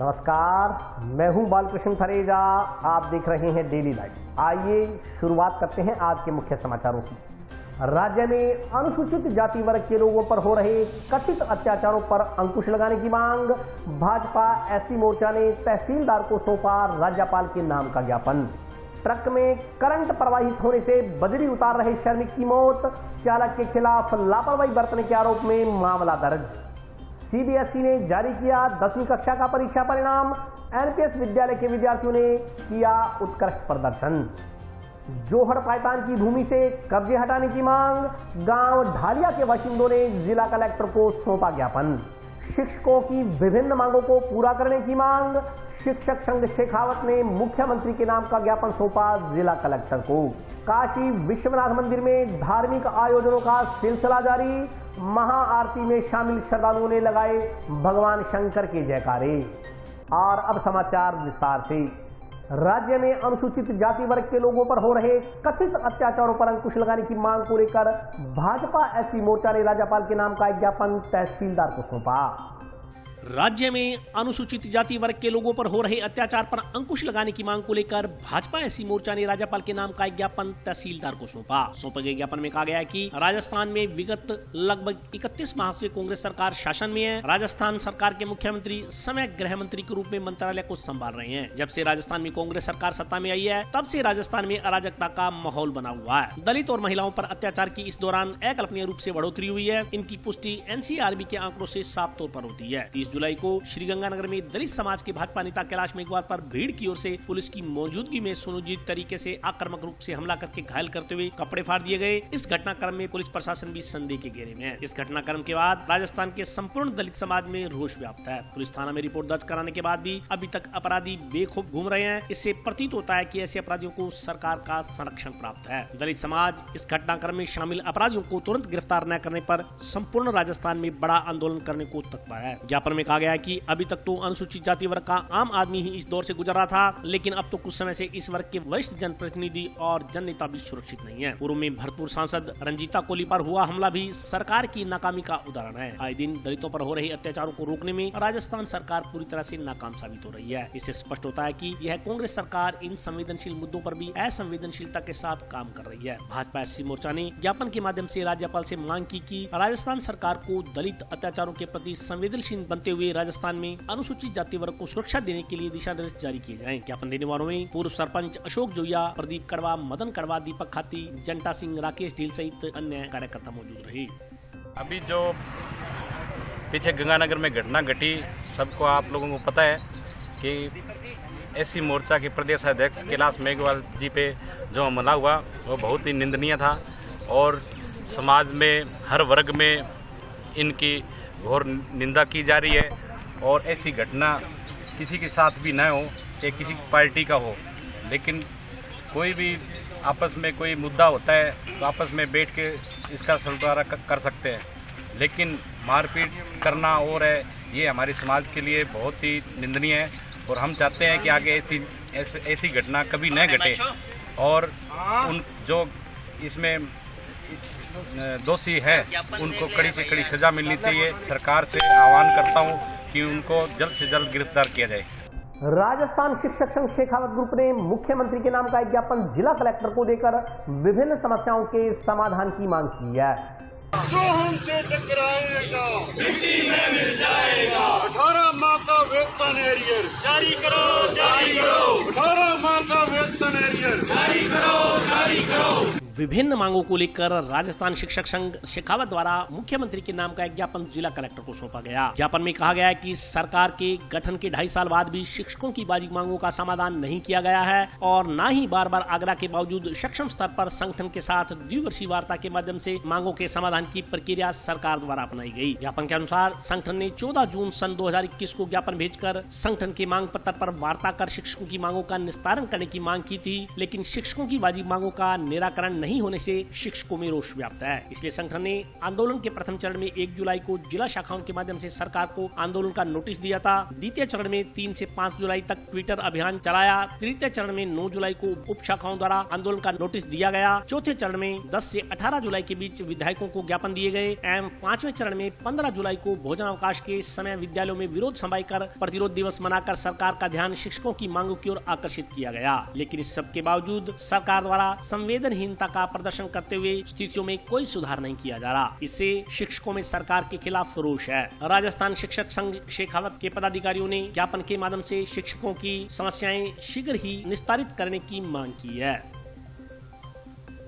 नमस्कार, मैं हूं बालकृष्ण फरेजा। आप देख रहे हैं डेली लाइव। आइए शुरुआत करते हैं आज के मुख्य समाचारों की। राज्य में अनुसूचित जाति वर्ग के लोगों पर हो रहे कथित अत्याचारों पर अंकुश लगाने की मांग। भाजपा एससी मोर्चा ने तहसीलदार को सौंपा राज्यपाल के नाम का ज्ञापन। ट्रक में करंट प्रवाहित होने से बजरी उतार रहे श्रमिक की मौत। चालक के खिलाफ लापरवाही बरतने के आरोप में मामला दर्ज। सीबीएसई ने जारी किया 10वीं कक्षा का परीक्षा परिणाम। एनपीएस विद्यालय के विद्यार्थियों ने किया उत्कृष्ट प्रदर्शन। जोहड़ पायतान की भूमि से कब्जे हटाने की मांग। गांव ढालिया के बाशिंदों ने जिला कलेक्टर को सौंपा ज्ञापन। शिक्षकों की विभिन्न मांगों को पूरा करने की मांग। शिक्षक संघ शेखावत ने मुख्यमंत्री के नाम का ज्ञापन सौंपा जिला कलेक्टर को। काशी विश्वनाथ मंदिर में धार्मिक आयोजनों का सिलसिला जारी। महाआरती में शामिल श्रद्धालुओं ने लगाए भगवान शंकर के जयकारे। और अब समाचार विस्तार से। राज्य में अनुसूचित जाति वर्ग के लोगों पर हो रहे कथित अत्याचारों पर अंकुश लगाने की मांग को लेकर भाजपा एससी मोर्चा ने राज्यपाल के नाम का एक ज्ञापन तहसीलदार को सौंपा। राज्य में अनुसूचित जाति वर्ग के लोगों पर हो रहे अत्याचार पर अंकुश लगाने की मांग को लेकर भाजपा एससी मोर्चा ने राज्यपाल के नाम का एक ज्ञापन तहसीलदार को सौंपा। सौंपे गए ज्ञापन में कहा गया है कि राजस्थान में विगत लगभग 31 माह से कांग्रेस सरकार शासन में है। राजस्थान सरकार के मुख्यमंत्री समय गृह मंत्री के रूप में मंत्रालय को संभाल रहे हैं। जब से राजस्थान में कांग्रेस सरकार सत्ता में आई है, तब से राजस्थान में अराजकता का माहौल बना हुआ है। दलित और महिलाओं पर अत्याचार की इस दौरान अकल्पनीय रूप से बढ़ोतरी हुई है। इनकी पुष्टि एनसीआरबी के आंकड़ों से साफ तौर पर होती है। 30 जुलाई को श्रीगंगानगर में दलित समाज के भाजपा नेता कैलाश मेघवाल पर भीड़ की ओर से पुलिस की मौजूदगी में सुनियोजित तरीके से आक्रामक रूप से हमला करके घायल करते हुए कपड़े फाड़ दिए गए। इस घटनाक्रम में पुलिस प्रशासन भी संदेह के घेरे में है। इस घटनाक्रम के बाद राजस्थान के संपूर्ण दलित समाज में रोष व्याप्त है। पुलिस थाना में रिपोर्ट दर्ज कराने के बाद भी अभी तक अपराधी बेखौफ घूम रहे हैं। इससे प्रतीत होता है कि ऐसे अपराधियों को सरकार का संरक्षण प्राप्त है। दलित समाज इस घटनाक्रम में शामिल अपराधियों को तुरंत गिरफ्तार न करने पर संपूर्ण राजस्थान में बड़ा आंदोलन करने को तत्पर है। ज्ञापन में कहा गया है कि अभी तक तो अनुसूचित जाति वर्ग का आम आदमी ही इस दौर से गुजर रहा था, लेकिन अब तो कुछ समय से इस वर्ग के वरिष्ठ जनप्रतिनिधि और जननेता भी सुरक्षित नहीं है। पूर्व में भरतपुर सांसद रंजीता कोहली पर हुआ हमला भी सरकार की नाकामी का उदाहरण है। आए दिन दलितों पर हो रहे अत्याचारों को रोकने में राजस्थान सरकार पूरी तरह से नाकाम साबित हो रही है। इससे स्पष्ट होता है कि यह कांग्रेस सरकार इन संवेदनशील मुद्दों पर भी असंवेदनशीलता के साथ काम कर रही है। भाजपा एससी मोर्चा ने ज्ञापन के माध्यम से राज्यपाल से मांग की कि राजस्थान सरकार को दलित अत्याचारों के प्रति संवेदनशील बनते हुए राजस्थान में अनुसूचित जाति वर्ग को सुरक्षा देने के लिए दिशा निर्देश जारी किए जाएं। ज्ञापन देने वालों में पूर्व सरपंच अशोक जोया, प्रदीप कड़वा, मदन कड़वा, दीपक खाती, जंटा सिंह, राकेश ढील सहित अन्य कार्यकर्ता मौजूद रहे। अभी जो पीछे गंगानगर में घटना घटी, सबको आप लोगों को पता है कि एससी मोर्चा के प्रदेश अध्यक्ष कैलाश मेघवाल जी पे जो हमला हुआ वो बहुत ही निंदनीय था और समाज में हर वर्ग में इनकी घोर निंदा की जा रही है। और ऐसी घटना किसी के साथ भी न हो, चाहे किसी पार्टी का हो, लेकिन कोई भी आपस में कोई मुद्दा होता है तो आपस में बैठ के इसका सुलझाना कर सकते हैं, लेकिन मारपीट करना और है ये हमारे समाज के लिए बहुत ही निंदनीय है। और हम चाहते हैं कि आगे ऐसी घटना कभी न घटे और उन जो इसमें दोषी है उनको कड़ी से कड़ी सजा मिलनी चाहिए। सरकार से आह्वान करता हूं कि उनको जल्द से जल्द गिरफ्तार किया जाए। राजस्थान शिक्षक संघ शेखावत ग्रुप ने मुख्यमंत्री के नाम का एक ज्ञापन जिला कलेक्टर को देकर विभिन्न समस्याओं के समाधान की मांग की है। जो हमसे टकराएगा मिट्टी में मिल जाएगा। 18 माह का वेतन एरियर जारी करो, जारी करो। 18 माह का वेतन एरियर जारी करो, जारी करो। विभिन्न मांगों को लेकर राजस्थान शिक्षक संघ शेखावत द्वारा मुख्यमंत्री के नाम का एक ज्ञापन जिला कलेक्टर को सौंपा गया। ज्ञापन में कहा गया है कि सरकार के गठन के 2.5 साल बाद भी शिक्षकों की वाजिब मांगों का समाधान नहीं किया गया है और न ही बार बार आग्रह के बावजूद सक्षम स्तर पर संगठन के साथ द्विवर्षीय वार्ता के माध्यम से मांगों के समाधान की प्रक्रिया सरकार द्वारा अपनाई गई। ज्ञापन के अनुसार संगठन ने 14 जून सन 2021 को ज्ञापन भेजकर संगठन के मांग पत्र पर वार्ता कर शिक्षकों की मांगों का निस्तारण करने की मांग की थी, लेकिन शिक्षकों की वाजिब मांगों का निराकरण नहीं नहीं होने से शिक्षकों में रोष व्याप्त है। इसलिए संगठन ने आंदोलन के प्रथम चरण में 1 जुलाई को जिला शाखाओं के माध्यम से सरकार को आंदोलन का नोटिस दिया था। द्वितीय चरण में 3 से 5 जुलाई तक ट्विटर अभियान चलाया। तृतीय चरण में 9 जुलाई को उप शाखाओं द्वारा आंदोलन का नोटिस दिया गया। चौथे चरण में 10 से 18 जुलाई के बीच विधायकों को ज्ञापन दिए गए एवं 5वें चरण में 15 जुलाई को भोजन अवकाश के समय विद्यालयों में विरोध सभाएं कर प्रतिरोध दिवस मनाकर सरकार का ध्यान शिक्षकों की मांगों की ओर आकर्षित किया गया। लेकिन इस सब के बावजूद सरकार द्वारा संवेदनहीनता का प्रदर्शन करते हुए स्थितियों में कोई सुधार नहीं किया जा रहा। इससे शिक्षकों में सरकार के खिलाफ रोष है। राजस्थान शिक्षक संघ शेखावत के पदाधिकारियों ने ज्ञापन के माध्यम से शिक्षकों की समस्याएं शीघ्र ही निस्तारित करने की मांग की है।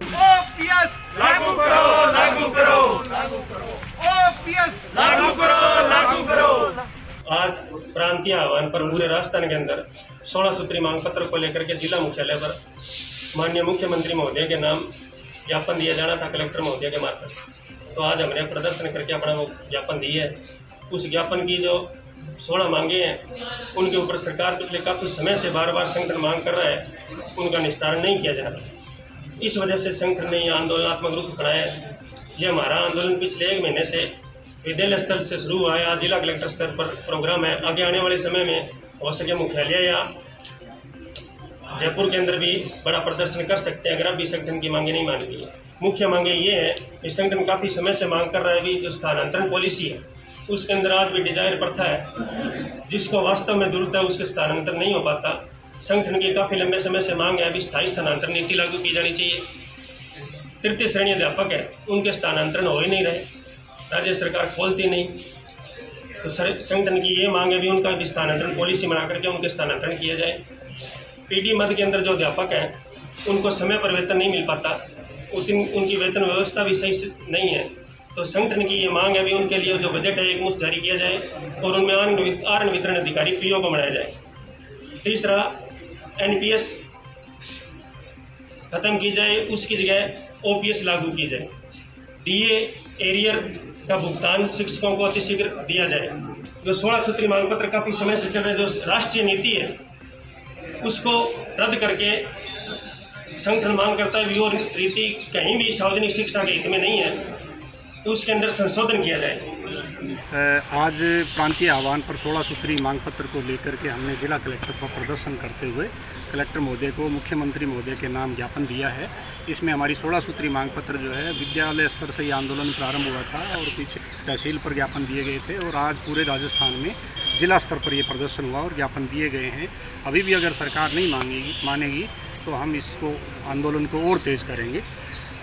ओपीएस लागू करो, लागू करो, लागू करो, ओपीएस लागू करो, लागू करो। आज प्रांतीय आह्वान पर पूरे राजस्थान के अंदर 16 सूत्री मांग पत्र को लेकर के जिला मुख्यालय पर माननीय मुख्यमंत्री महोदय के नाम ज्ञापन दिया जाना था कलेक्टर महोदय के मार्फत। तो आज हमने प्रदर्शन करके अपना वो ज्ञापन दिया है। उस ज्ञापन की जो 16 मांगे हैं उनके ऊपर सरकार पिछले काफ़ी समय से बार बार संगठन मांग कर रहा है, उनका निस्तारण नहीं किया जा रहा। इस वजह से संगठन ने यह आंदोलनात्मक रूप अपनाया है। यह हमारा आंदोलन पिछले 1 महीने से विद्यालय स्तर से शुरू हुआ है। आज जिला कलेक्टर स्तर पर प्रोग्राम है। आगे आने वाले समय में हो सके मुख्यालय या जयपुर के अंदर भी बड़ा प्रदर्शन कर सकते हैं अगर अभी संगठन की मांगे नहीं मान ली। मुख्य मांगे ये है कि संगठन काफ़ी समय से मांग कर रहा है अभी जो स्थानांतरण पॉलिसी है उसके अंदर आज भी डिजायर प्रथा है, जिसको वास्तव में जरूरत है उसके स्थानांतरण नहीं हो पाता। संगठन की काफ़ी लंबे समय से मांग है अभी स्थायी स्थानांतरण नीति लागू की जानी चाहिए। तृतीय श्रेणी अध्यापक है उनके स्थानांतरण हो ही नहीं रहे, राज्य सरकार खोलती नहीं। तो संगठन की ये मांग है भी उनका भी स्थानांतरण पॉलिसी बना करके उनके स्थानांतरण किया जाए। पीडी मद के अंदर जो अध्यापक हैं उनको समय पर वेतन नहीं मिल पाता, उनकी वेतन व्यवस्था भी सही नहीं है। तो संगठन की ये मांग है भी उनके लिए जो बजट है एकमुश्त जारी किया जाए और उनमें आरण वितरण अधिकारी पीओ को बनाया जाए। तीसरा, एनपीएस खत्म की जाए, उसकी जगह ओपीएस लागू की जाए। डीए एरियर का भुगतान शिक्षकों को अतिशीघ्र दिया जाए। जो 16 सूत्री मांग पत्र काफ़ी समय से चल रहे जो राष्ट्रीय नीति है उसको रद्द करके संगठन मांग करता है वो रीति कहीं भी सार्वजनिक शिक्षा के हित में नहीं है, तो उसके अंदर संशोधन किया जाए। आज प्रांतीय आह्वान पर 16 सूत्री मांग पत्र को लेकर के हमने जिला कलेक्टर पर प्रदर्शन करते हुए कलेक्टर महोदय को मुख्यमंत्री महोदय के नाम ज्ञापन दिया है। इसमें हमारी 16 सूत्री मांग पत्र जो है विद्यालय स्तर से ये आंदोलन प्रारंभ हुआ था और पीछे तहसील पर ज्ञापन दिए गए थे और आज पूरे राजस्थान में जिला स्तर पर ये प्रदर्शन हुआ और ज्ञापन दिए गए हैं। अभी भी अगर सरकार नहीं मानेगी तो हम इसको आंदोलन को और तेज करेंगे।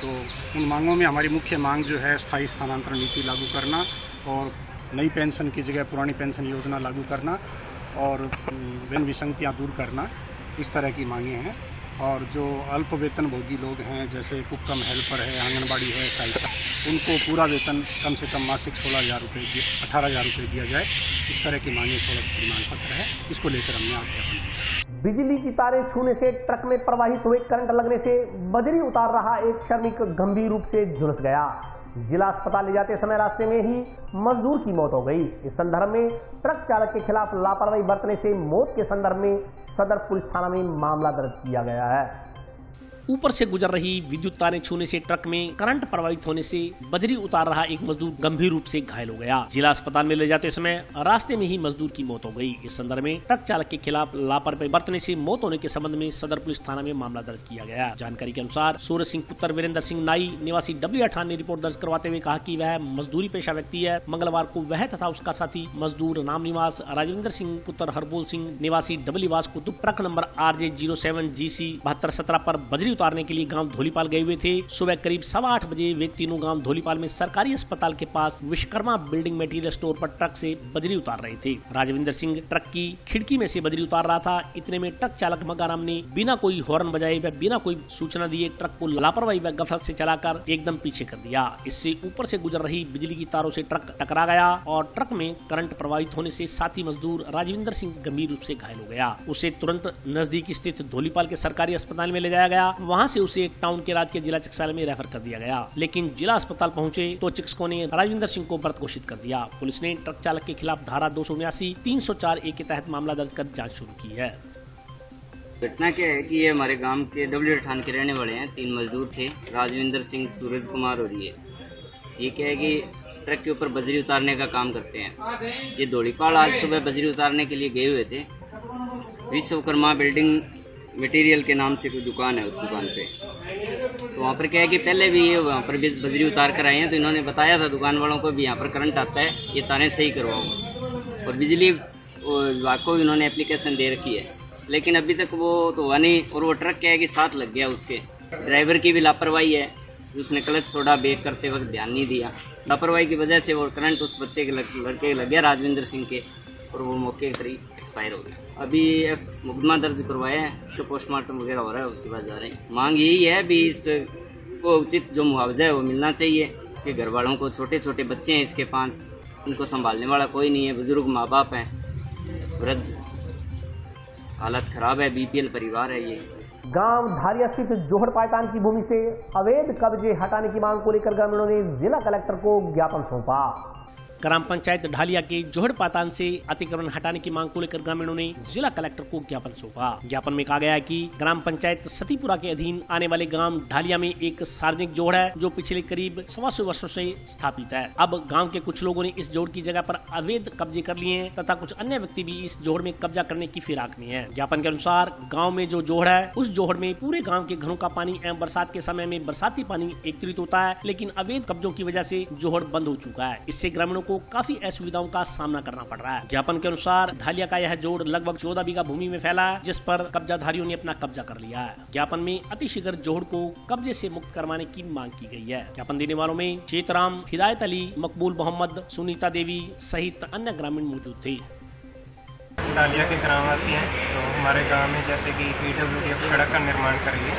तो उन मांगों में हमारी मुख्य मांग जो है स्थायी स्थानांतरण नीति लागू करना और नई पेंशन की जगह पुरानी पेंशन योजना लागू करना और ऋण विसंगतियाँ दूर करना, इस तरह की मांगे हैं। और जो अल्प वेतन भोगी लोग हैं जैसे कुकम हेल्पर है, आंगनबाड़ी है, सहायता, उनको पूरा वेतन कम से कम मासिक 16,000 रुपये 18,000 रुपये दिया जाए। इस तरह की मांगे 16 सूत्री मांग पत्र है, इसको लेकर हमने आज ज्ञापन दिया। बिजली की तारें छूने से ट्रक में प्रवाहित हुए करंट लगने से बजरी उतार रहा एक श्रमिक गंभीर रूप से झुलस गया। जिला अस्पताल ले जाते समय रास्ते में ही मजदूर की मौत हो गई। इस संदर्भ में ट्रक चालक के खिलाफ लापरवाही बरतने से मौत के संदर्भ में सदर पुलिस थाना में मामला दर्ज किया गया है। ऊपर से गुजर रही विद्युत तारें छूने से ट्रक में करंट प्रवाहित होने से बजरी उतार रहा एक मजदूर गंभीर रूप से घायल हो गया। जिला अस्पताल में ले जाते समय रास्ते में ही मजदूर की मौत हो गई। इस संदर्भ में ट्रक चालक के खिलाफ लापरवाही बरतने से मौत होने के संबंध में सदर पुलिस थाना में मामला दर्ज किया गया। जानकारी के अनुसार सूरज सिंह पुत्र वीरेंद्र सिंह नाई निवासी W18 ने रिपोर्ट दर्ज करवाते हुए कहा कि वह मजदूरी पेशा व्यक्ति है। मंगलवार को वह तथा उसका साथी मजदूर नाम निवास राजेंद्र सिंह पुत्र हरबोल सिंह निवासी डबलीवास को ट्रक नंबर RJ07 GC 7217 पर बजरी उतारने के लिए गांव धोलीपाल गए हुए थे। सुबह करीब 8:15 बजे वे तीनों गांव धोलीपाल में सरकारी अस्पताल के पास विश्वकर्मा बिल्डिंग मटेरियल स्टोर पर ट्रक से बजरी उतार रहे थे। राजविंदर सिंह ट्रक की खिड़की में से बजरी उतार रहा था। इतने में ट्रक चालक मगाराम ने बिना कोई हॉर्न बजाए व बिना कोई सूचना दिए ट्रक को लापरवाही व गफलत से चलाकर एकदम पीछे कर दिया। इससे ऊपर से गुजर रही बिजली की तारों से ट्रक टकरा गया और ट्रक में करंट प्रवाहित होने से साथी मजदूर राजविंदर सिंह गंभीर रूप से घायल हो गया। उसे तुरंत नजदीक स्थित धोलीपाल के सरकारी अस्पताल में ले जाया गया। वहाँ से उसे टाउन के राजकीय जिला चिकित्सालय में रेफर कर दिया गया, लेकिन जिला अस्पताल पहुंचे तो चिकित्सकों ने राजविंदर सिंह को मृत घोषित कर दिया। पुलिस ने ट्रक चालक के खिलाफ धारा 279, 304A के तहत मामला दर्ज कर जांच शुरू की है। घटना क्या है कि ये हमारे गांव के डब्ल्यू ठान के रहने वाले हैं। 3 मजदूर थे, राजविंदर सिंह, सूरज कुमार और ये क्या है कि ट्रक के ऊपर बजरी उतारने का काम करते हैं। ये धोड़ीपाड़ आज सुबह बजरी उतारने के लिए गए हुए थे। विश्वकर्मा बिल्डिंग मटेरियल के नाम से कोई दुकान है, उस दुकान पे तो वहाँ पर क्या है कि पहले भी ये वहाँ पर बजरी उतार कर आए हैं। तो इन्होंने बताया था दुकान वालों को भी यहाँ पर करंट आता है, ये तारें सही करवाओ। और बिजली विभाग को इन्होंने एप्लीकेशन दे रखी है, लेकिन अभी तक वो तो हुआ नहीं। और वो ट्रक क्या है कि साथ लग गया, उसके ड्राइवर की भी लापरवाही है, उसने क्लच छोड़ा, ब्रेक करते वक्त ध्यान नहीं दिया। लापरवाही की वजह से वो करंट उस बच्चे के लड़के लग गया, राजविंदर सिंह के, और वो मौके पर ही एक्सपायर हो गया। अभी मुकदमा दर्ज करवाया है, तो पोस्टमार्टम वगैरह हो रहा है, उसके बाद जा रहे हैं। मांग यही है भी इसको उचित जो मुआवजा है वो मिलना चाहिए। इसके घर वालों को, छोटे छोटे बच्चे हैं इसके 5, उनको संभालने वाला कोई नहीं है, बुजुर्ग माँ बाप हैं, वृद्ध, हालत खराब है, बीपीएल परिवार है ये। गांव धारिया स्थित जोहड़ पायतान की भूमि से अवैध कब्जे हटाने की मांग को लेकर ग्रामीणों ने जिला कलेक्टर को ज्ञापन सौंपा। ग्राम पंचायत ढालिया के जोहड़ पातान से अतिक्रमण हटाने की मांग को लेकर ग्रामीणों ने जिला कलेक्टर को ज्ञापन सौंपा। ज्ञापन में कहा गया है कि ग्राम पंचायत सतीपुरा के अधीन आने वाले ग्राम ढालिया में एक सार्वजनिक जोड़ है जो पिछले करीब 125 वर्षों से स्थापित है। अब गांव के कुछ लोगों ने इस जोड़ की जगह पर अवैध कब्जे कर लिए हैं तथा कुछ अन्य व्यक्ति भी इस जोड़ में कब्जा करने की फिराक में है। ज्ञापन के अनुसार गाँव में जो जोड़ है उस जोड़ में पूरे गाँव के घरों का पानी एवं बरसात के समय में बरसाती पानी एकत्रित होता है, लेकिन अवैध कब्जों की वजह से जोड़ बंद हो चुका है। इससे ग्रामीणों को काफी असुविधाओं का सामना करना पड़ रहा है। ज्ञापन के अनुसार ढालिया का यह जोड़ लगभग 14 बीघा भूमि में फैला है, जिस पर कब्जाधारियों ने अपना कब्जा कर लिया है। ज्ञापन में अतिशीघ्र जोड़ को कब्जे से मुक्त करवाने की मांग की गई है। ज्ञापन देने वालों में चेतराम, हिदायत अली, मकबूल मोहम्मद, सुनीता देवी सहित अन्य ग्रामीण मौजूद थे। डालिया के ग्रामवासी हैं, तो हमारे गांव में जैसे कि पीडब्ल्यूडी सड़क का निर्माण करेंगे,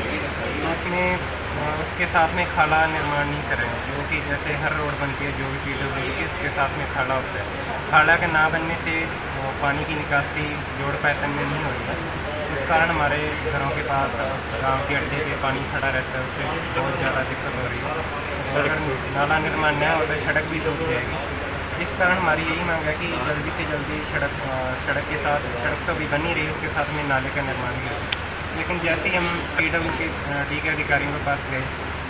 तो उसमें उसके साथ में खाला निर्माण नहीं कर रहे हैं, क्योंकि जैसे हर रोड बनती है जो भी पीडब्ल्यूडी की, उसके साथ में खाला होता है। खाला के ना बनने से पानी की निकासी जोड़ पैतन में नहीं हो रही है। इस कारण हमारे घरों के पास, गाँव के अड्डे पे पानी खड़ा रहता है, उससे बहुत ज़्यादा दिक्कत हो रही है। अगर नाला निर्माण न होता है सड़क भी टूट जाएगी। इस कारण हमारी यही मांग है कि जल्दी से जल्दी सड़क के साथ, सड़क तो भी बनी रही, उसके साथ में नाले का निर्माण भी हो। लेकिन जैसे ही हम पीडब्ल्यूडी के अधिकारियों के पास गए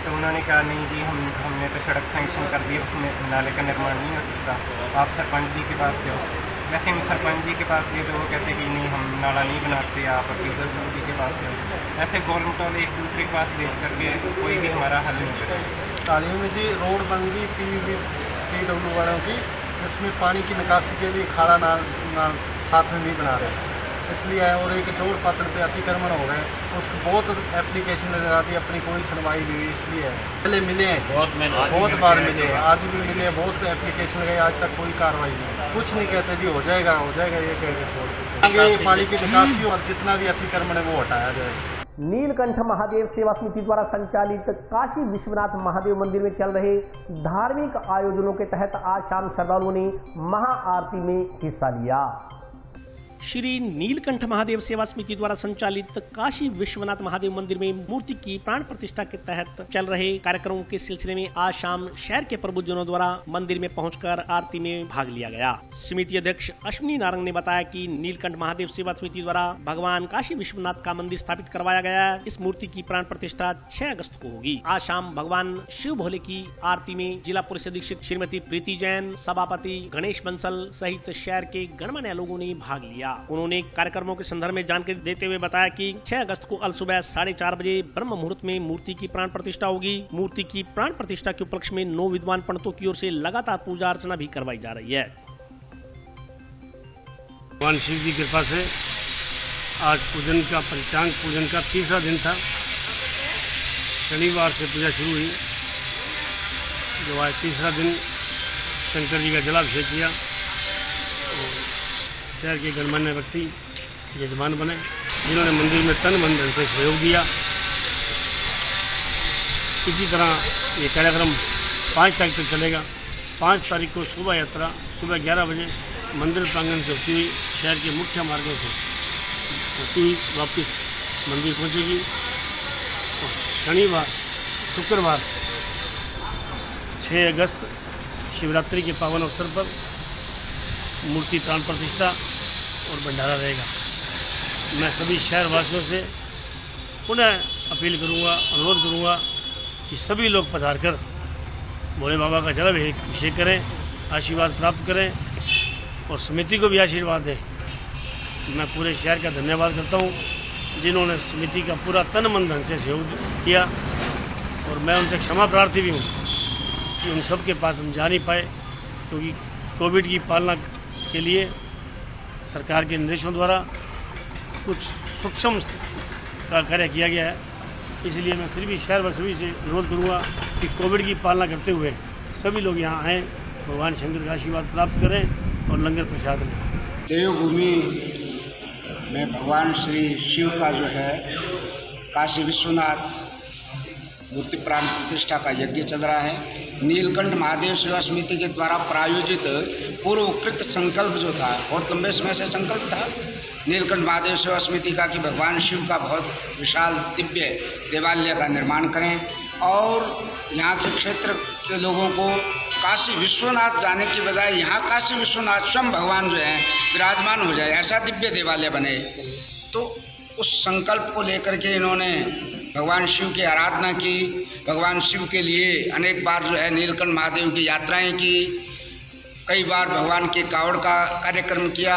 तो उन्होंने कहा नहीं जी हमने तो सड़क सैंक्शन कर दी, उसमें नाले का निर्माण नहीं हो सकता, आप सरपंच जी के पास जाओ। वैसे हम सरपंच जी के पास गए तो वो कहते कि नहीं हम नाला नहीं बनाते, आप पीडब्ल्यूडी के पास जाओ। ऐसे गोल मटोल एक दूसरे के पास देख करके कोई भी हमारा हल नहीं करेगा। ताली में जी रोड बन गई पीडब्ल्यू वालों की, जिसमें पानी की निकासी के लिए खाड़ा नाल साथ में नहीं बना रहे, इसलिए और एक जोड़ पात्र पे अतिक्रमण हो गए, उसको बहुत एप्लीकेशन लगा दी, अपनी कोई सुनवाई नहीं हुई। इसलिए पहले मिले हैं, बहुत बार मिले, आज भी मिले, बहुत एप्लीकेशन गए, आज तक कोई कार्रवाई नहीं, कुछ नहीं कहते जी हो जाएगा ये कह पानी की निकासी और जितना भी अतिक्रमण है वो हटाया जाएगा। नीलकंठ महादेव सेवा समिति द्वारा संचालित काशी विश्वनाथ महादेव मंदिर में चल रहे धार्मिक आयोजनों के तहत आज शाम श्रद्धालुओं ने महाआरती में हिस्सा लिया। श्री नीलकंठ महादेव सेवा समिति द्वारा संचालित काशी विश्वनाथ महादेव मंदिर में मूर्ति की प्राण प्रतिष्ठा के तहत चल रहे कार्यक्रमों के सिलसिले में आज शाम शहर के प्रबुद्धजनों द्वारा मंदिर में पहुंचकर आरती में भाग लिया गया। समिति अध्यक्ष अश्विनी नारंग ने बताया कि नीलकंठ महादेव सेवा समिति द्वारा भगवान काशी विश्वनाथ का मंदिर स्थापित करवाया गया है। इस मूर्ति की प्राण प्रतिष्ठा 6 अगस्त को होगी। आज शाम भगवान शिव भोले की आरती में जिला पुलिस अधीक्षक श्रीमती प्रीति जैन, सभापति गणेश बंसल सहित शहर के गणमान्य लोगों ने भाग लिया। उन्होंने कार्यक्रमों के संदर्भ में जानकारी देते हुए बताया कि 6 अगस्त को अल सुबह 4:30 बजे ब्रह्म मुहूर्त में मूर्ति की प्राण प्रतिष्ठा होगी। मूर्ति की प्राण प्रतिष्ठा के उपलक्ष्य में 9 विद्वान पंडितों की ओर से लगातार पूजा अर्चना भी करवाई जा रही है। भगवान शिव की कृपा से आज पूजन का, पंचांग पूजन का 3रा दिन था। शनिवार से पूजा शुरू हुई, जो आज 3रा दिन शंकर जी का जलाभिषेक किया। शहर के गणमान्य व्यक्ति यजमान बने, जिन्होंने मंदिर में तन मन धन से सहयोग दिया। इसी तरह ये कार्यक्रम 5 तारीख तक चलेगा। 5 तारीख को शोभा यात्रा सुबह 11 बजे मंदिर प्रांगण से होती हुई शहर के मुख्य मार्गों से होती हुई वापस मंदिर पहुंचेगी। शनिवार, शुक्रवार 6 अगस्त शिवरात्रि के पावन अवसर पर मूर्ति प्राण प्रतिष्ठा और भंडारा रहेगा। मैं सभी शहरवासियों से पुनः अपील करूंगा, अनुरोध करूंगा कि सभी लोग पधार कर भोले बाबा का जलाभिषेक करें, आशीर्वाद प्राप्त करें और समिति को भी आशीर्वाद दें। मैं पूरे शहर का धन्यवाद करता हूं जिन्होंने समिति का पूरा तन मन धन से सहयोग किया और मैं उनसे क्षमा प्रार्थी भी हूं कि उन सब के पास हम जा नहीं पाए, क्योंकि कोविड की पालना के लिए सरकार के निर्देशों द्वारा कुछ सूक्ष्म का कार्य किया गया है। इसलिए मैं फिर भी शहर व सभी से अनुरोध करूँगा कि कोविड की पालना करते हुए सभी लोग यहाँ आएँ, भगवान शंकर का आशीर्वाद प्राप्त करें और लंगर प्रसाद लें। देवभूमि में भगवान श्री शिव का जो है काशी विश्वनाथ मूर्ति प्राण प्रतिष्ठा का यज्ञ चल रहा है। नीलकंठ महादेव सेवा समिति के द्वारा प्रायोजित पूर्वकृत संकल्प जो था, बहुत लंबे समय से संकल्प था नीलकंठ महादेव सेवा समिति का कि भगवान शिव का बहुत विशाल दिव्य देवालय का निर्माण करें और यहाँ के क्षेत्र के लोगों को काशी विश्वनाथ जाने की बजाय यहाँ काशी विश्वनाथ स्वयं भगवान जो है विराजमान हो जाए, ऐसा दिव्य देवालय बने। तो उस संकल्प को लेकर के इन्होंने भगवान शिव की आराधना की, भगवान शिव के लिए अनेक बार जो है नीलकंठ महादेव की यात्राएं की, कई बार भगवान के कावड़ का कार्यक्रम किया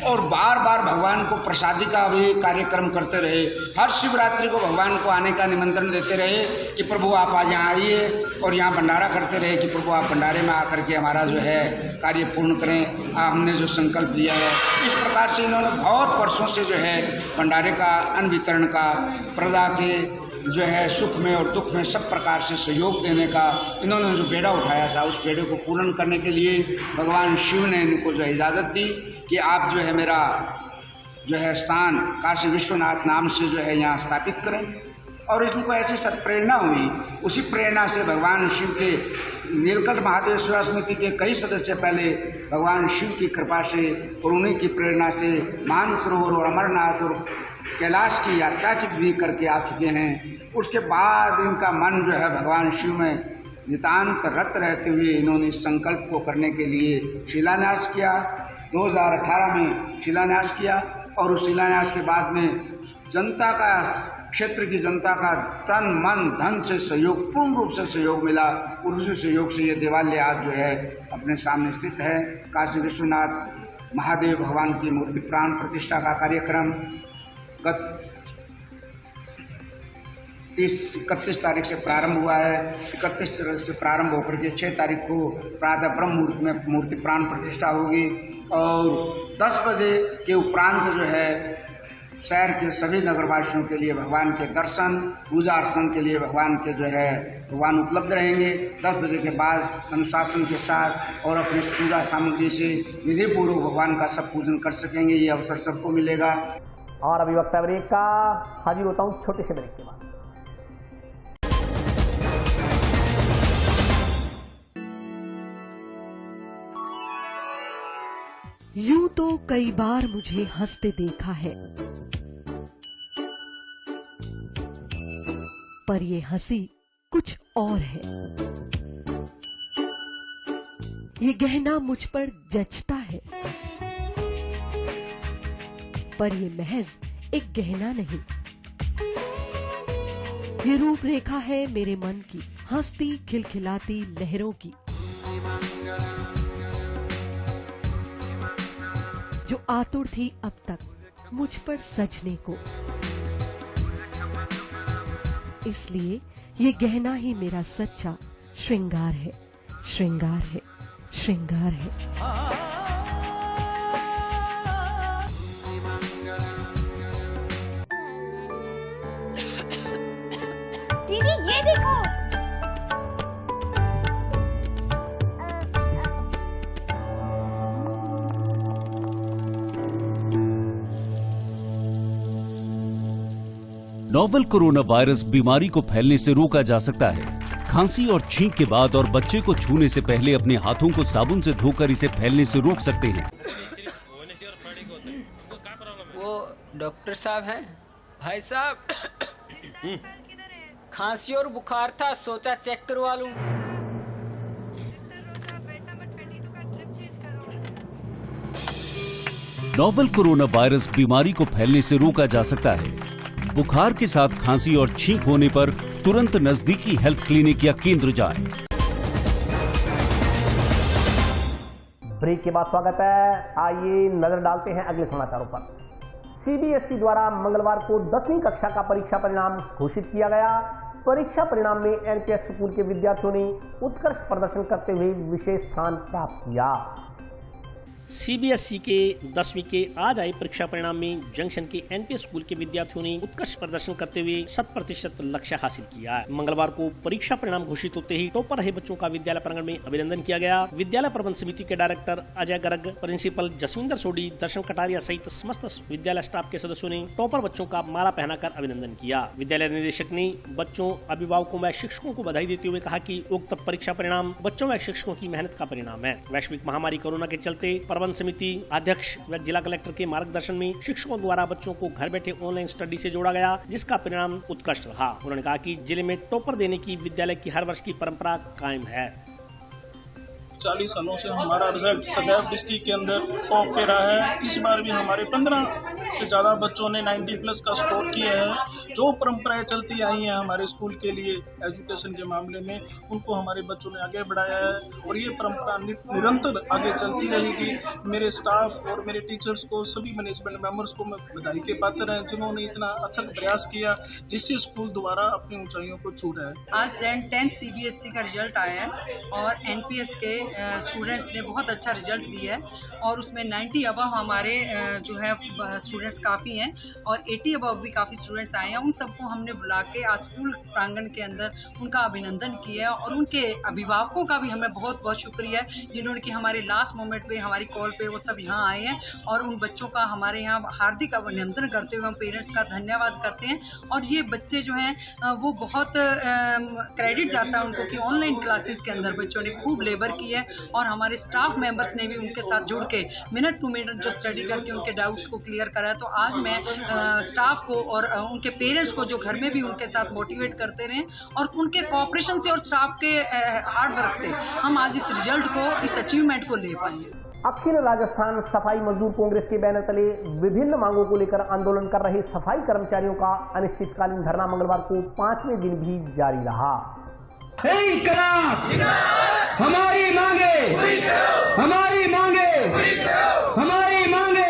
और बार बार भगवान को प्रसादी का भी कार्यक्रम करते रहे। हर शिवरात्रि को भगवान को आने का निमंत्रण देते रहे कि प्रभु आप आज यहाँ आइए, और यहाँ भंडारा करते रहे कि प्रभु आप भंडारे में आकर के हमारा जो है कार्य पूर्ण करें, हमने जो संकल्प लिया है। इस प्रकार से इन्होंने बहुत वर्षों से जो है भंडारे का, अन्न वितरण का, प्रजा के जो है सुख में और दुख में सब प्रकार से सहयोग देने का इन्होंने जो बेड़ा उठाया था, उस बेड़े को पूर्ण करने के लिए भगवान शिव ने इनको जो है इजाज़त दी कि आप जो है मेरा जो है स्थान काशी विश्वनाथ नाम से जो है यहाँ स्थापित करें। और इनको ऐसी सत्प्रेरणा हुई, उसी प्रेरणा से भगवान शिव के नीलकंठ महादेव सेवा समिति के कई सदस्य पहले भगवान शिव की कृपा से और उन्हीं की प्रेरणा से मानसरोवर और अमरनाथ और कैलाश की यात्रा की भी करके आ चुके हैं। उसके बाद इनका मन जो है भगवान शिव में नितांत रत रहते हुए इन्होंने इस संकल्प को करने के लिए शिलान्यास किया। 2018 में शिलान्यास किया और उस शिलान्यास के बाद में जनता का, क्षेत्र की जनता का तन मन धन से सहयोग, पूर्ण रूप से सहयोग मिला और उसी सहयोग से ये देवालय आज जो है अपने सामने स्थित है। काशी विश्वनाथ महादेव भगवान की मूर्ति प्राण प्रतिष्ठा का कार्यक्रम गत 31 तारीख से प्रारंभ हुआ है। 31 तारीख से प्रारंभ होकर के 6 तारीख को प्रातः ब्रह्म मुहूर्त में मूर्ति प्राण प्रतिष्ठा होगी और 10 बजे के उपरांत जो है शहर के सभी नगरवासियों के लिए भगवान के दर्शन, पूजा अर्चन के लिए भगवान के जो है भगवान उपलब्ध रहेंगे। 10 बजे के बाद अनुशासन के साथ और अपनी पूजा सामग्री से विधि पूर्वक भगवान का सब पूजन कर सकेंगे। ये अवसर सबको मिलेगा। और अभी वक्त है ब्रेक का, हाजिर होता हूँ छोटे से ब्रेक के बाद। यूं तो कई बार मुझे हंसते देखा है, पर ये हंसी कुछ और है। ये गहना मुझ पर जचता है, पर ये महज एक गहना नहीं, ये रूपरेखा है मेरे मन की, हंसती खिलखिलाती लहरों की, जो आतुर थी अब तक मुझ पर सजने को। इसलिए ये गहना ही मेरा सच्चा श्रृंगार है, श्रृंगार है, श्रृंगार है। दीदी ये देखो, नोवेल कोरोना वायरस बीमारी को फैलने से रोका जा सकता है। खांसी और छींक के बाद और बच्चे को छूने से पहले अपने हाथों को साबुन से धोकर इसे फैलने से रोक सकते हैं। वो डॉक्टर साहब हैं? भाई साहब खांसी और बुखार था, सोचा चेक करवा लूं। नोवेल कोरोना वायरस बीमारी को फैलने से रोका जा सकता है। बुखार के साथ खांसी और छींक होने पर तुरंत नजदीकी हेल्थ क्लिनिक या केंद्र जाएं। ब्रेक के बाद स्वागत है। आइए नजर डालते हैं अगले समाचारों पर। सीबीएसई द्वारा मंगलवार को 10वीं कक्षा का परीक्षा परिणाम घोषित किया गया। परीक्षा परिणाम में एनपीएस स्कूल के विद्यार्थियों ने उत्कृष्ट प्रदर्शन करते हुए विशेष स्थान प्राप्त किया। सीबीएसई के 10वीं के आज आए परीक्षा परिणाम में जंक्शन के एनपीएस स्कूल के विद्यार्थियों ने उत्कृष्ट प्रदर्शन करते हुए 100% लक्ष्य हासिल किया। मंगलवार को परीक्षा परिणाम घोषित होते ही टॉपर रहे बच्चों का विद्यालय प्रांगण में अभिनंदन किया गया। विद्यालय प्रबंध समिति के डायरेक्टर अजय गर्ग, प्रिंसिपल जसविंदर सोडी, दर्शन कटारिया सहित समस्त विद्यालय स्टाफ के सदस्यों ने टॉपर बच्चों का माला पहनाकर अभिनंदन किया। विद्यालय निदेशक ने बच्चों, अभिभावकों व शिक्षकों को बधाई देते हुए कहा कि उक्त परीक्षा परिणाम बच्चों व शिक्षकों की मेहनत का परिणाम है। वैश्विक महामारी कोरोना के चलते प्रबंध समिति अध्यक्ष व जिला कलेक्टर के मार्गदर्शन में शिक्षकों द्वारा बच्चों को घर बैठे ऑनलाइन स्टडी से जोड़ा गया, जिसका परिणाम उत्कृष्ट रहा। उन्होंने कहा कि जिले में टॉपर देने की विद्यालय की हर वर्ष की परंपरा कायम है। 40 सालों से हमारा रिजल्ट सदैव डिस्ट्रिक्ट के अंदर टॉप पे रहा है। इस बार भी हमारे 15 से ज़्यादा बच्चों ने 90+ का स्कोर किया है। जो परंपराएं चलती आई हैं हमारे स्कूल के लिए एजुकेशन के मामले में, उनको हमारे बच्चों ने आगे बढ़ाया है और ये परंपरा निरंतर आगे चलती रहेगी। मेरे स्टाफ और मेरे टीचर्स को, सभी मैनेजमेंट मेंबर्स को मैं बधाई के पात्र हैं, जिन्होंने इतना अथक प्रयास किया जिससे स्कूल दोबारा अपनी ऊंचाइयों को छू रहा है। आज 10th CBSE का रिजल्ट आया है और एनपीएस के स्टूडेंट्स ने बहुत अच्छा रिजल्ट दिया है और उसमें 90 अबव हमारे जो है स्टूडेंट्स काफ़ी हैं और 80 अबव भी काफ़ी स्टूडेंट्स आए हैं। उन सबको हमने बुला के आज स्कूल प्रांगण के अंदर उनका अभिनंदन किया है और उनके अभिभावकों का भी हमें बहुत बहुत शुक्रिया है, जिन्होंने कि हमारे लास्ट मोमेंट पे, हमारी कॉल पे वो सब यहाँ आए हैं और उन बच्चों का हमारे यहाँ हार्दिक अभिनंदन करते हुए हम पेरेंट्स का धन्यवाद करते हैं। और ये बच्चे जो हैं वो बहुत क्रेडिट जाता है उनको कि ऑनलाइन क्लासेस के अंदर बच्चों ने खूब लेबर की है और हमारे स्टाफ मेंबर्स ने भी उनके साथ जुड़ के मिनट टू मिनट जो स्टडी करके उनके डाउट्स को क्लियर करा। तो आज मैं स्टाफ को और उनके पेरेंट्स को जो घर में भी उनके साथ मोटिवेट करते रहे और उनके कोऑपरेशन से और स्टाफ के हार्ड वर्क से हम आज इस रिजल्ट को, इस अचीवमेंट को ले पाएंगे। अखिल राजस्थान सफाई मजदूर कांग्रेस के बैनर तले विभिन्न मांगों को लेकर आंदोलन कर रहे सफाई कर्मचारियों का अनिश्चितकालीन धरना मंगलवार को 5वें दिन भी जारी रहा। हमारी मांगे, हमारी मांगे, हमारी मांगे।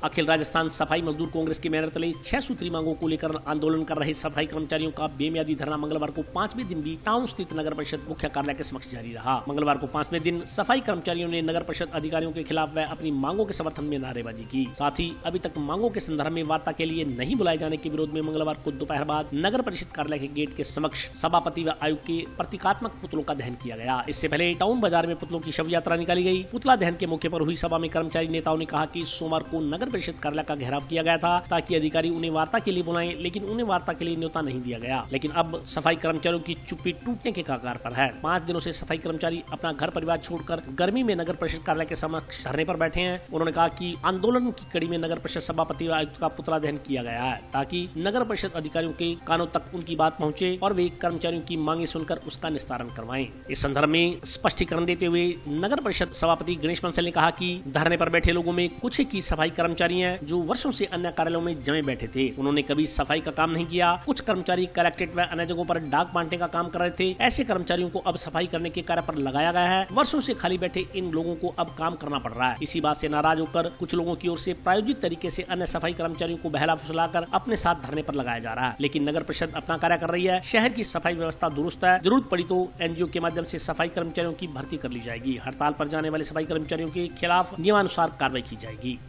अखिल राजस्थान सफाई मजदूर कांग्रेस के बैनर तले 6 सूत्री मांगों को लेकर आंदोलन कर रहे सफाई कर्मचारियों का बेमियादी धरना मंगलवार को 5वें दिन भी टाउन स्थित नगर परिषद मुख्य कार्यालय के समक्ष जारी रहा। मंगलवार को 5वें दिन सफाई कर्मचारियों ने नगर परिषद अधिकारियों के खिलाफ व अपनी मांगों के समर्थन में नारेबाजी की। साथ ही अभी तक मांगों के संदर्भ में वार्ता के लिए नहीं बुलाए जाने के विरोध में मंगलवार को दोपहर बाद नगर परिषद कार्यालय के गेट के समक्ष सभापति व आयुक्त के प्रतीकात्मक पुतलों का दहन किया गया। इससे पहले टाउन बाजार में पुतलों की शव यात्रा निकाली गई। पुतला दहन के मौके पर हुई सभा में कर्मचारी नेताओं ने कहा कि सोमवार को नगर परिषद कार्यालय का घेराव किया गया था ताकि अधिकारी उन्हें वार्ता के लिए बुलाएं, लेकिन उन्हें वार्ता के लिए न्योता नहीं दिया गया। लेकिन अब सफाई कर्मचारियों की चुप्पी टूटने के कगार पर है। 5 दिनों से सफाई कर्मचारी अपना घर परिवार छोड़कर गर्मी में नगर परिषद कार्यालय के समक्ष धरने पर बैठे हैं। उन्होंने कहा कि आंदोलन की कड़ी में नगर परिषद सभापति व आयुक्त का पुतला दहन किया गया है ताकि नगर परिषद अधिकारियों के कानों तक उनकी बात पहुंचे और वे कर्मचारियों की मांगे सुनकर उसका निस्तारण करवाएं। इस संदर्भ में स्पष्टीकरण देते हुए नगर परिषद सभापति गणेश बंसल ने कहा कि धरने पर बैठे लोगों में कुछ ही सफाई कर्मचारी हैं जो वर्षों से अन्य कार्यालयों में जमे बैठे थे। उन्होंने कभी सफाई का काम नहीं किया। कुछ कर्मचारी कलेक्ट्रेट व अन्य जगहों पर डाक बांटने का काम कर रहे थे। ऐसे कर्मचारियों को अब सफाई करने के कार्य पर लगाया गया है। वर्षों से खाली बैठे इन लोगों को अब काम करना पड़ रहा है। इसी बात से नाराज होकर कुछ लोगों की ओर से प्रायोजित तरीके से अन्य सफाई कर्मचारियों को बहला फुसलाकर अपने साथ धरने पर लगाया जा रहा है। लेकिन नगर परिषद अपना कार्य कर रही है। शहर की सफाई व्यवस्था दुरुस्त है। जरूरत पड़ी तो एनजीओ के माध्यम से सफाई कर्मचारियों की भर्ती कर ली जाएगी। हड़ताल पर जाने वाले सफाई कर्मचारियों के खिलाफ नियमानुसार कार्रवाई की जाएगी।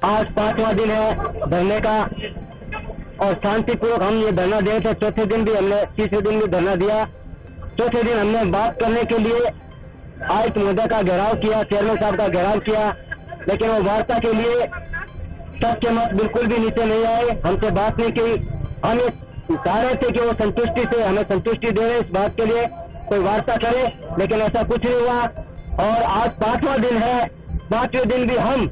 आज 5वां दिन है धरने का और शांतिपूर्वक हम ये धरना दिए थे। चौथे दिन भी हमने, तीसरे दिन भी धरना दिया। चौथे दिन हमने बात करने के लिए आयुक्त महोदय का घेराव किया, चेयरमैन साहब का घेराव किया, लेकिन वो वार्ता के लिए सबके मत बिल्कुल भी नीचे नहीं आए, हमसे बात नहीं की। हम ये चाह रहे थे कि वो संतुष्टि से हमें संतुष्टि दे रहे इस बात के लिए कोई वार्ता करे, लेकिन ऐसा कुछ नहीं हुआ। और आज 5वां दिन है। 5वें दिन भी हम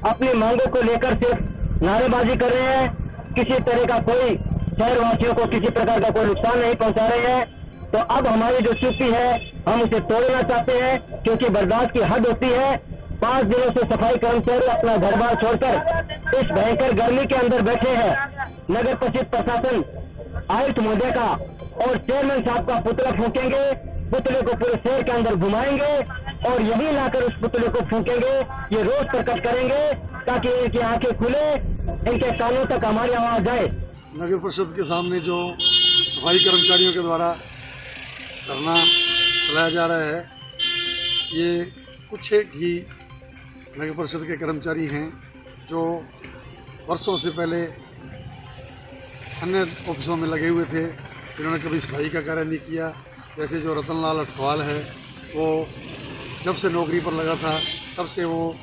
अपनी मांगों को लेकर सिर्फ नारेबाजी कर रहे हैं। किसी तरह का कोई शहरवासियों को किसी प्रकार का कोई नुकसान नहीं पहुंचा रहे हैं। तो अब हमारी जो चुप्पी है हम उसे तोड़ना चाहते हैं, क्योंकि बर्दाश्त की हद होती है। 5 दिनों से सफाई कर्मचारी अपना घर बार छोड़कर इस भयंकर गर्मी के अंदर बैठे हैं। नगर परिषद प्रशासन आयुक्त महोदय का और चेयरमैन साहब का पुतला फूकेंगे, पुतले को पूरे शहर के अंदर घुमाएंगे और यहीं लाकर उस पुतले को फूकेंगे। ये रोज प्रकट करेंगे ताकि इनकी आंखें खुले, इनके कानों तक हमारी आवाज आए। नगर परिषद के सामने जो सफाई कर्मचारियों के द्वारा धरना चलाया जा रहा है, ये कुछ एक ही नगर परिषद के कर्मचारी हैं जो वर्षों से पहले अन्य ऑफिसों में लगे हुए थे, जिन्होंने कभी सफाई का कार्य नहीं किया। जैसे जो रतनलाल अठवाल है, वो जब से नौकरी पर लगा था तब से वो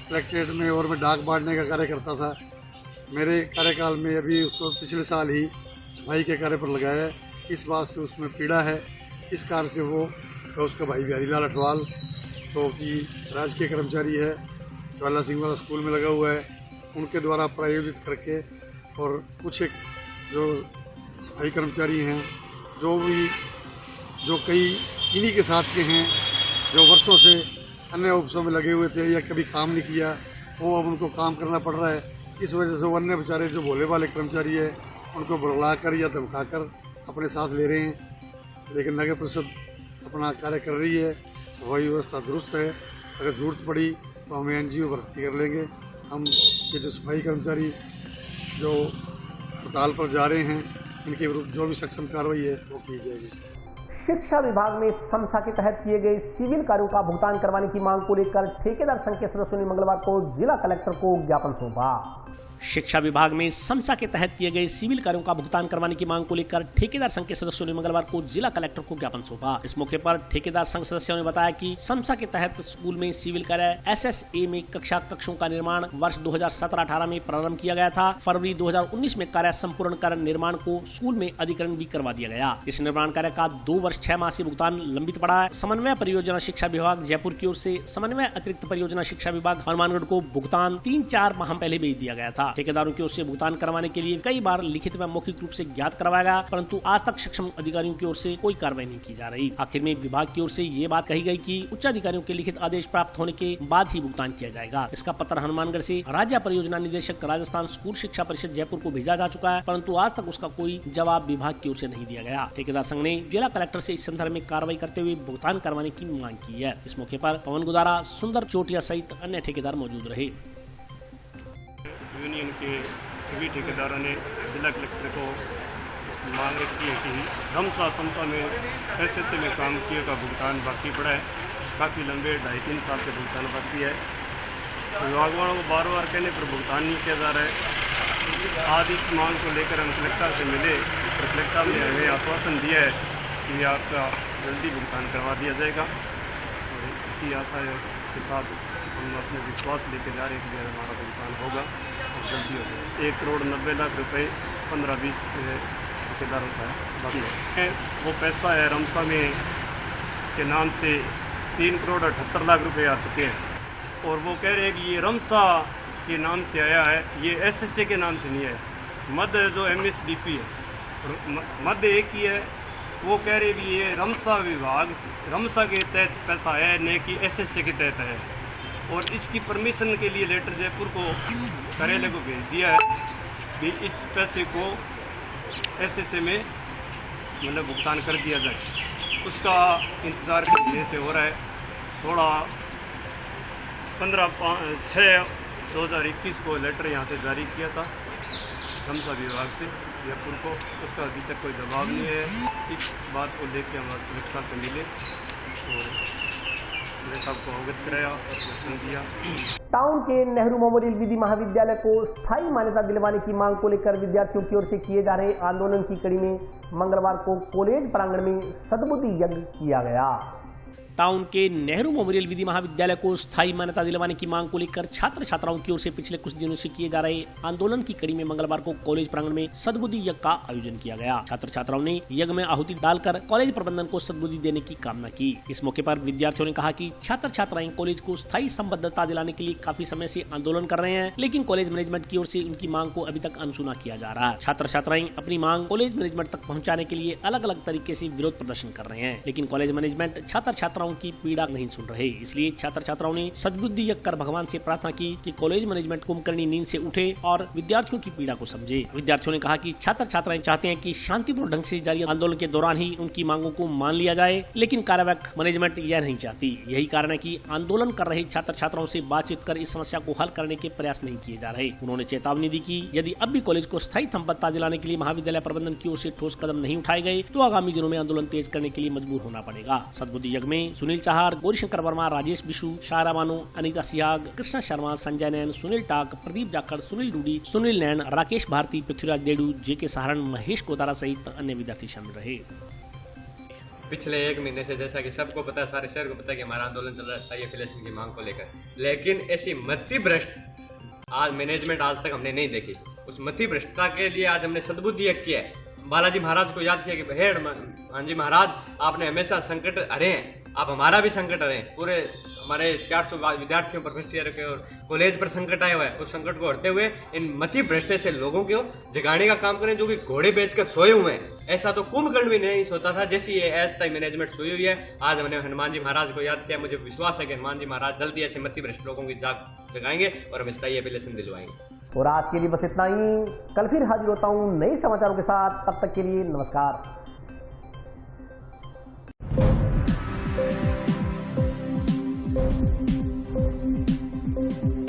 कलेक्ट्रेट में और में डाक बांटने का कार्य करता था। मेरे कार्यकाल में अभी उसको पिछले साल ही सफाई के कार्य पर लगाया है। इस बात से उसमें पीड़ा है, इस कार्य से वो तो उसका भाई बिहारीलाल अठवाल तो कि राजकीय कर्मचारी है, ज्वाला सिंह वाला स्कूल में लगा हुआ है, उनके द्वारा प्रायोजित करके और कुछ एक जो सफाई कर्मचारी हैं जो कई इन्हीं के साथ के हैं, जो वर्षों से अन्य ऑफिसों में लगे हुए थे या कभी काम नहीं किया, वो अब उनको काम करना पड़ रहा है। इस वजह से वो अन्य बेचारे जो भोले वाले कर्मचारी है उनको बुला कर या धमका कर अपने साथ ले रहे हैं। लेकिन नगर परिषद अपना कार्य कर रही है, सफाई व्यवस्था दुरुस्त है। अगर जरूरत पड़ी तो हमें NGO भर्ती कर लेंगे। हम ये जो सफाई कर्मचारी जो हड़ताल पर जा रहे हैं, इनके विरुद्ध जो भी सक्षम कार्रवाई है वो की जाएगी। शिक्षा विभाग में समसा के तहत किए गए सिविल कार्यों का भुगतान करवाने की मांग को लेकर ठेकेदार संघ के सदस्यों ने मंगलवार को जिला कलेक्टर को ज्ञापन सौंपा। शिक्षा विभाग में समसा के तहत किए गए सिविल कार्यों का भुगतान करवाने की मांग को लेकर ठेकेदार संघ के सदस्यों ने मंगलवार को जिला कलेक्टर को ज्ञापन सौंपा। इस मौके पर ठेकेदार संघ सदस्यों ने बताया कि समसा के तहत स्कूल में सिविल कार्य SSA में कक्षों का निर्माण वर्ष 2017-18 में प्रारंभ किया गया था। फरवरी 2019 में कार्य संपूर्ण कर निर्माण को स्कूल में अधिग्रहण भी करवा दिया गया। इस निर्माण कार्य का 2 वर्ष 6 माह से भुगतान लंबित पड़ा है। समन्वय परियोजना शिक्षा विभाग जयपुर की ओर से समन्वय अतिरिक्त परियोजना शिक्षा विभाग हनुमानगढ़ को भुगतान 3-4 माह पहले भेज दिया गया था। ठेकेदारों की ओर से भुगतान करवाने के लिए कई बार लिखित व मौखिक रूप से ज्ञात करवाया गया, परंतु आज तक सक्षम अधिकारियों की ओर से कोई कार्रवाई नहीं की जा रही। आखिर में विभाग की ओर से ये बात कही गई कि उच्च अधिकारियों के लिखित आदेश प्राप्त होने के बाद ही भुगतान किया जाएगा। इसका पत्र हनुमानगढ़ से राज्य परियोजना निदेशक राजस्थान स्कूल शिक्षा परिषद जयपुर को भेजा जा चुका है, परंतु आज तक उसका कोई जवाब विभाग की ओर से नहीं दिया गया। ठेकेदार संघ ने जिला कलेक्टर से इस संदर्भ में कार्रवाई करते हुए भुगतान करवाने की मांग की है। इस मौके पर पवन गुदारा, सुंदर चोटिया सहित अन्य ठेकेदार मौजूद रहे। यूनियन के सभी ठेकेदारों ने जिला कलेक्टर को मांग रखी है कि समसा में SSA में काम किए का भुगतान बाकी पड़ा है। काफ़ी लंबे 2.5-3 साल से भुगतान बाकी है। विभाग वालों को बार बार कहने पर भुगतान नहीं किया जा रहा है। आज इस मांग को लेकर हम कलेक्टर साहब से मिले तो कलेक्टर साहब ने हमें आश्वासन दिया है कि आपका जल्दी भुगतान करवा दिया जाएगा। और इसी आशा के साथ हम अपने विश्वास लेके जा रहे हैं कि हमारा भुगतान होगा और जल्दी होगा। 1,90,00,000 रुपये 15-20 ठेकेदारों का बाकी है। वो पैसा है रमसा में के नाम से 3,78,00,000 रुपये आ चुके हैं और वो कह रहे हैं कि ये रमसा के नाम से आया है, ये SSA के नाम से नहीं है। मध्य जो MSDP है, मध्य एक ही है, वो कह रहे भी ये रमसा विभाग रमसा के तहत पैसा है, न कि SSA के तहत है। और इसकी परमिशन के लिए लेटर जयपुर को कार्यालय को भेज दिया है कि इस पैसे को SSA में मतलब भुगतान कर दिया जाए। उसका इंतज़ार करने से हो रहा है। थोड़ा 15/6/2021 को लेटर यहाँ से जारी किया था रमसा विभाग से जयपुर को, उसका अभी तक कोई जवाब नहीं है। इस बात को लेकर हम कलेक्टर साहब से मिले और सबको अवगत कराया और दिया। टाउन के नेहरू मेमोरियल विधि महाविद्यालय को स्थायी मान्यता दिलवाने की मांग को लेकर विद्यार्थियों की ओर से किए जा रहे आंदोलन की कड़ी में मंगलवार को कॉलेज प्रांगण में सद्बुद्धि यज्ञ किया गया। टाउन के नेहरू मेमोरियल विधि महाविद्यालय को स्थायी मान्यता दिलवाने की मांग को लेकर छात्र छात्राओं की ओर से पिछले कुछ दिनों से किए जा रहे आंदोलन की कड़ी में मंगलवार को कॉलेज प्रांगण में सद्बुद्धि यज्ञ का आयोजन किया गया। छात्र छात्राओं ने यज्ञ में आहुति डालकर कॉलेज प्रबंधन को सद्बुद्धि देने की कामना की। इस मौके पर विद्यार्थियों ने कहा कि छात्र छात्राएं कॉलेज को स्थायी संबद्धता दिलाने के लिए काफी समय से आंदोलन कर रहे हैं, लेकिन कॉलेज मैनेजमेंट की ओर से उनकी मांग को अभी तक अनसुना किया जा रहा है। छात्र छात्राएं अपनी मांग कॉलेज मैनेजमेंट तक पहुँचाने के लिए अलग अलग तरीके से विरोध प्रदर्शन कर रहे हैं, लेकिन कॉलेज मैनेजमेंट छात्र छात्राओं छात्राओं की पीड़ा नहीं सुन रहे। इसलिए छात्र छात्राओं ने सद्बुद्धि यक कर भगवान से प्रार्थना की कि कॉलेज मैनेजमेंट कुंभकर्णी नींद से उठे और विद्यार्थियों की पीड़ा को समझे। विद्यार्थियों ने कहा कि छात्र छात्राएं चाहते हैं कि शांतिपूर्ण ढंग से जारी आंदोलन के दौरान ही उनकी मांगों को मान लिया जाए, लेकिन कार्यवाहक मैनेजमेंट यह नहीं चाहती। यही कारण है कि आंदोलन कर रहे छात्र छात्राओं से बातचीत कर इस समस्या को हल करने के प्रयास नहीं किए जा रहे। उन्होंने चेतावनी दी कि यदि अब भी कॉलेज को स्थायी संपत्ता दिलाने के लिए महाविद्यालय प्रबंधन की ओर से ठोस कदम नहीं उठाए गए तो आगामी दिनों में आंदोलन तेज करने के लिए मजबूर होना पड़ेगा। सद्बुद्धि यज्ञ में सुनील चाहर, गौरीशंकर वर्मा, राजेश बिशु, शायरा बानो, अनीता सिहाग, कृष्णा शर्मा, संजय नैन, सुनील टाक, प्रदीप जाखड़, सुनील डूडी, सुनील नैन, राकेश भारती, पृथ्वीराज देडू, जेके सहारण, महेश कोतारा सहित अन्य विद्यार्थी शामिल रहे। पिछले एक महीने से जैसा कि सबको पता है, सारे शहर को पता है कि हमारा आंदोलन चल रहा है स्थायी एफिलिएशन की मांग को लेकर, लेकिन ऐसी मति भ्रष्ट आज मैनेजमेंट आज तक हमने नहीं देखी। उस मति भ्रष्टता के लिए आज हमने सद्बुद्धि यज्ञ किया है। बालाजी महाराज को याद किया कि हेड हाँ जी महाराज, आपने हमेशा संकट हरे हैं, आप हमारा भी संकट हरे हैं। पूरे हमारे 400 विद्यार्थियों पर फर्स्ट ईयर के और कॉलेज पर संकट आया हुआ है। उस संकट को हटते हुए इन मति भ्रष्टे से लोगों को जगाने का काम करें जो कि घोड़े बेचकर सोए हुए हैं। ऐसा तो कुंभकर्ण भी नहीं सोता था जैसी ये अस्थायी मैनेजमेंट सोई हुई है। आज हमने हनुमान जी महाराज को याद किया। मुझे विश्वास है कि हनुमान जी महाराज जल्दी ऐसे मति भ्रष्ट लोगों की जगाएंगे और हम स्थायी एफिलिएशन दिलवाएंगे। और आज के लिए बस इतना ही। कल फिर हाजिर होता हूँ नए समाचारों के साथ। तब तक के लिए नमस्कार।